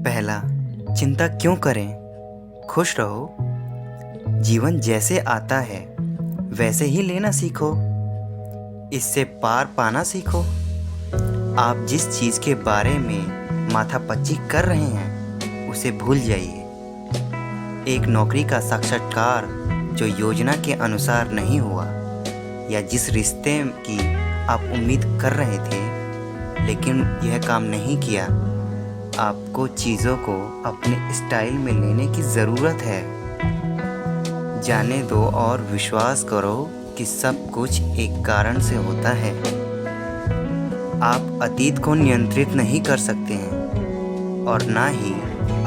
पहला, चिंता क्यों करें? खुश रहो। जीवन जैसे आता है वैसे ही लेना सीखो। इससे पार पाना सीखो। आप जिस चीज़ के बारे में माथापच्ची कर रहे हैं उसे भूल जाइए। एक नौकरी का साक्षात्कार जो योजना के अनुसार नहीं हुआ, या जिस रिश्ते की आप उम्मीद कर रहे थे लेकिन यह काम नहीं किया, आपको चीज़ों को अपने स्टाइल में लेने की ज़रूरत है। जाने दो और विश्वास करो कि सब कुछ एक कारण से होता है। आप अतीत को नियंत्रित नहीं कर सकते हैं और ना ही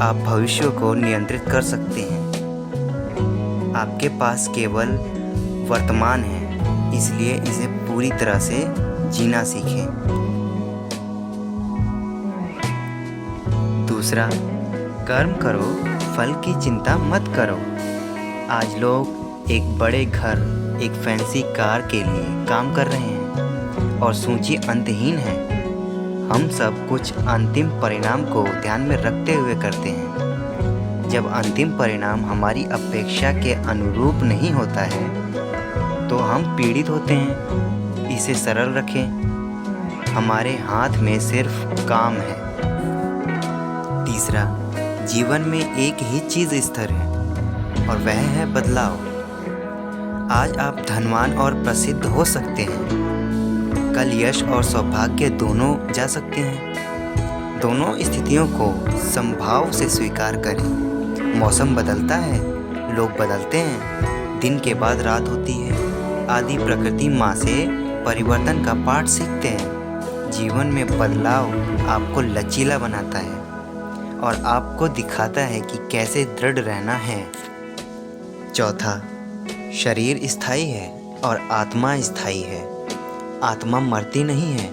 आप भविष्य को नियंत्रित कर सकते हैं। आपके पास केवल वर्तमान है, इसलिए इसे पूरी तरह से जीना सीखें। दूसरा, कर्म करो, फल की चिंता मत करो। आज लोग एक बड़े घर, एक फैंसी कार के लिए काम कर रहे हैं और सूची अंतहीन है। हम सब कुछ अंतिम परिणाम को ध्यान में रखते हुए करते हैं। जब अंतिम परिणाम हमारी अपेक्षा के अनुरूप नहीं होता है तो हम पीड़ित होते हैं। इसे सरल रखें, हमारे हाथ में सिर्फ काम है। तीसरा, जीवन में एक ही चीज़ स्थिर है और वह है बदलाव। आज आप धनवान और प्रसिद्ध हो सकते हैं, कल यश और सौभाग्य दोनों जा सकते हैं। दोनों स्थितियों को संभाव से स्वीकार करें। मौसम बदलता है, लोग बदलते हैं, दिन के बाद रात होती है। आदि प्रकृति माँ से परिवर्तन का पाठ सीखते हैं। जीवन में बदलाव आपको लचीला बनाता है और आपको दिखाता है कि कैसे दृढ़ रहना है। चौथा, शरीर स्थायी है और आत्मा स्थायी है। आत्मा मरती नहीं है।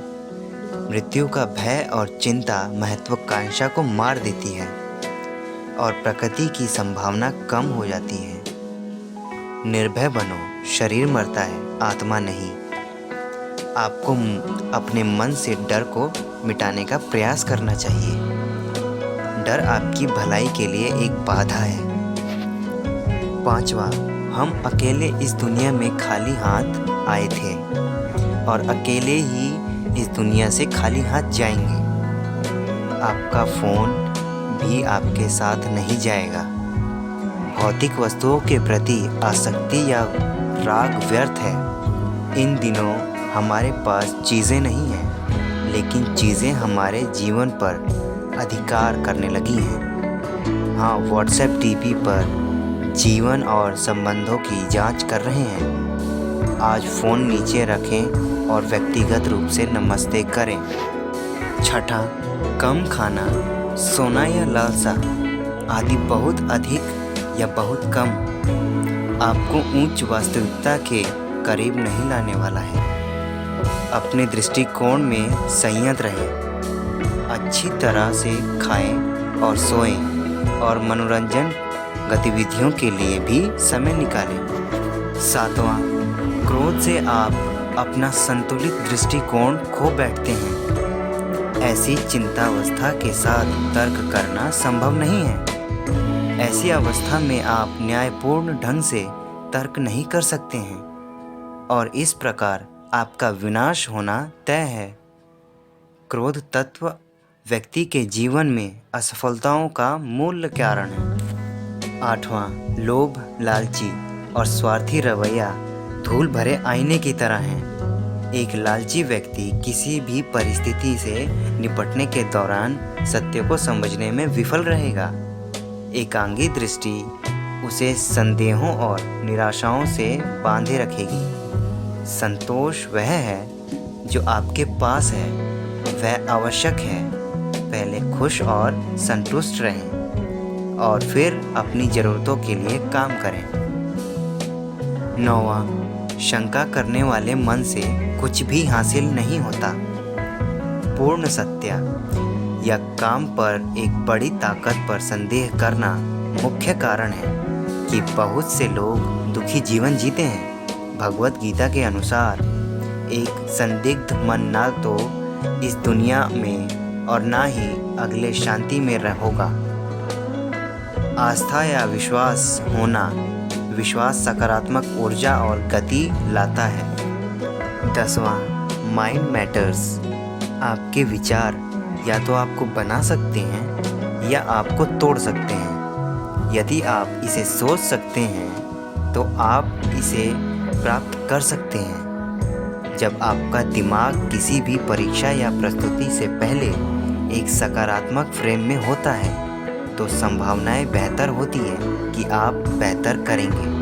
मृत्यु का भय और चिंता महत्वाकांक्षा को मार देती है और प्रकृति की संभावना कम हो जाती है। निर्भय बनो, शरीर मरता है, आत्मा नहीं। आपको अपने मन से डर को मिटाने का प्रयास करना चाहिए। डर आपकी भलाई के लिए एक बाधा है। पांचवा, हम अकेले इस दुनिया में खाली हाथ आए थे और अकेले ही इस दुनिया से खाली हाथ जाएंगे। आपका फोन भी आपके साथ नहीं जाएगा। भौतिक वस्तुओं के प्रति आसक्ति या राग व्यर्थ है। इन दिनों हमारे पास चीज़ें नहीं हैं, लेकिन चीज़ें हमारे जीवन पर अधिकार करने लगी हैं। हाँ, व्हाट्सएप टीवी पर जीवन और संबंधों की जांच कर रहे हैं। आज फ़ोन नीचे रखें और व्यक्तिगत रूप से नमस्ते करें। छठा, कम खाना, सोना या लालसा आदि बहुत अधिक या बहुत कम आपको उच्च वास्तविकता के करीब नहीं लाने वाला है। अपने दृष्टिकोण में संयत रहें। अच्छी तरह से खाएं और सोएं और मनोरंजन गतिविधियों के लिए भी समय निकालें। सातवां, क्रोध से आप अपना संतुलित दृष्टिकोण खो बैठते हैं। ऐसी चिंतावस्था के साथ तर्क करना संभव नहीं है। ऐसी अवस्था में आप न्यायपूर्ण ढंग से तर्क नहीं कर सकते हैं और इस प्रकार आपका विनाश होना तय है। क्रोध तत्व व्यक्ति के जीवन में असफलताओं का मूल कारण है। आठवां, लोभ, लालची और स्वार्थी रवैया धूल भरे आईने की तरह हैं। एक लालची व्यक्ति किसी भी परिस्थिति से निपटने के दौरान सत्य को समझने में विफल रहेगा। एकांगी दृष्टि उसे संदेहों और निराशाओं से बांधे रखेगी। संतोष वह है जो आपके पास है, वह आवश्यक है। पहले खुश और संतुष्ट रहें और फिर अपनी ज़रूरतों के लिए काम करें। नौवां, शंका करने वाले मन से कुछ भी हासिल नहीं होता। पूर्ण सत्य या काम पर एक बड़ी ताकत पर संदेह करना मुख्य कारण है कि बहुत से लोग दुखी जीवन जीते हैं। भगवत गीता के अनुसार एक संदिग्ध मन ना तो इस दुनिया में और ना ही अगले शांति में होगा। आस्था या विश्वास होना, विश्वास सकारात्मक ऊर्जा और गति लाता है। 10वां, माइंड मैटर्स। आपके विचार या तो आपको बना सकते हैं या आपको तोड़ सकते हैं। यदि आप इसे सोच सकते हैं तो आप इसे प्राप्त कर सकते हैं। जब आपका दिमाग किसी भी परीक्षा या प्रस्तुति से पहले एक सकारात्मक फ्रेम में होता है तो संभावनाएं बेहतर होती हैं कि आप बेहतर करेंगे।